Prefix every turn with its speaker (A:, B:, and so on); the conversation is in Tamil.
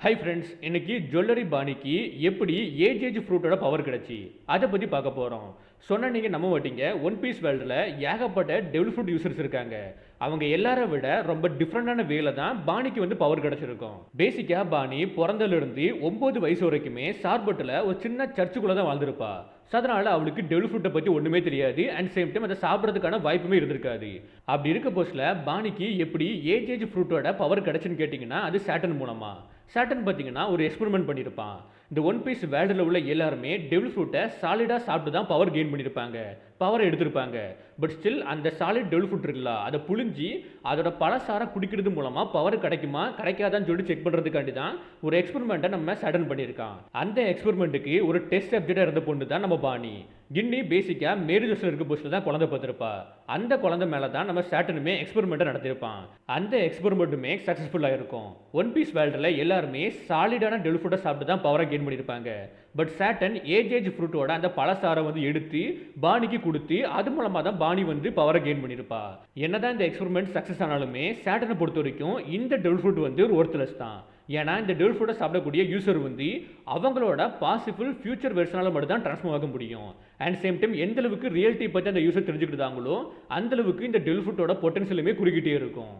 A: ஹாய் ஃப்ரெண்ட்ஸ், இன்னைக்கு ஜுவல்லரி பாணிக்கு எப்படி ஏஜ் ஃப்ரூட்டோட பவர் கிடைச்சி அதை பற்றி பார்க்க போகிறோம். சொன்ன நீங்கள் நம்ப மாட்டீங்க, ஒன் பீஸ் வேர்ல்டில் ஏகப்பட்ட டெவில் ஃப்ரூட் யூசர்ஸ் இருக்காங்க. அவங்க எல்லாரை விட ரொம்ப டிஃப்ரெண்டான வேல தான் பாணிக்கு வந்து பவர் கிடைச்சிருக்கும். பேசிக்காக பாணி பிறந்ததுலேருந்து 9 வயசு வரைக்குமே சார்பட்டில் ஒரு சின்ன சர்ச்சுக்குள்ளே தான் வாழ்ந்திருப்பா. ஸோ அதனால் அவளுக்கு டெவில் ஃப்ரூட்டை பற்றி ஒன்றுமே தெரியாது. அண்ட் சேம் டைம் அதை சாப்பிட்றதுக்கான வாய்ப்புமே இருந்திருக்காது. அப்படி இருக்க போஸ்டில் பாணிக்கு எப்படி ஏஜ் ஃப்ரூட்டோட பவர் கிடைச்சுன்னு கேட்டிங்கன்னா அது சேட்டன் மூலமாக. சேட்டன் பார்த்தீங்கன்னா ஒரு எக்ஸ்பெரிமெண்ட் பண்ணியிருப்பான். இந்த ஒன் பீஸ் வேர்ல்டில் உள்ள எல்லாருமே டெவில் ஃப்ரூட்டை சாலிடாக சாப்பிட்டு தான் பவர் கெயின் பண்ணியிருப்பாங்க, பவரை எடுத்திருப்பாங்க. பட் ஸ்டில் அந்த சாலிட் டெவில் ஃப்ரூட் இருக்குல்ல, அதை புழிஞ்சி அதோட பழசாரை குடிக்கிறது மூலமாக பவர் கிடைக்குமா கிடைக்காதான்னு சொல்லி செக் பண்ணுறதுக்காண்டி தான் ஒரு எக்ஸ்பெரிமெண்ட்டை நம்ம சேட்டன் பண்ணியிருக்கான். அந்த எக்ஸ்பெரிமெண்ட்டுக்கு ஒரு டெஸ்ட் சப்ஜெக்டாக இருந்த பொண்ணு தான் நம்ம பாணி. கின்னி பேசிக்காக மேரி ஜோஸில் இருக்க போஸ்ட்டில் தான் குழந்தை பார்த்துருப்பா. அந்த குழந்தை மேலே தான் நம்ம சேட்டனுமே எக்ஸ்பெரிமெண்ட்டை நடத்தியிருப்பான். அந்த எக்ஸ்பெரிமெண்ட்டுமே சக்ஸஸ்ஃபுல்லாக இருக்கும். ஒன் பீஸ் வேர்ல்டில் எல்லாருமே சாலிடான டெவில் ஃப்ரூட்டை சாப்பிட்டு தான் பவரை கெயின் பண்ணியிருப்பாங்க. பட் சேட்டன் ஏஜ் ஃப்ரூட்டோட அந்த பழசாரை வந்து எடுத்து பாணிக்கு கொடுத்து அது மூலமாக தான் பாணி வந்து பவரை கெயின் பண்ணியிருப்பா. என்னதான் இந்த எக்ஸ்பெரிமெண்ட் சக்ஸஸ் ஆனாலுமே சேட்டனை பொறுத்த வரைக்கும் இந்த டெவில் ஃப்ரூட் வந்து ஒரு ஒர்த்லெஸ் தான். ஏன்னா இந்த டெவில் ஃப்ரூட்டை சாப்பிடக்கூடிய யூசர் வந்து அவங்களோட பாசிபிள் ஃபியூச்சர் வெர்ஷனால் மட்டும் தான் ட்ரான்ஸ்ஃபார்ம் ஆக முடியும். அண்ட் சேம் டைம் எந்த அளவுக்கு ரியாலிட்டி பற்றி அந்த யூசர் தெரிஞ்சுக்கிட்டாங்களோ அந்த அளவுக்கு இந்த டெவில் ஃப்ரூட்டோட பொட்டன்ஷியலுமே குறுக்கிட்டே இருக்கும்.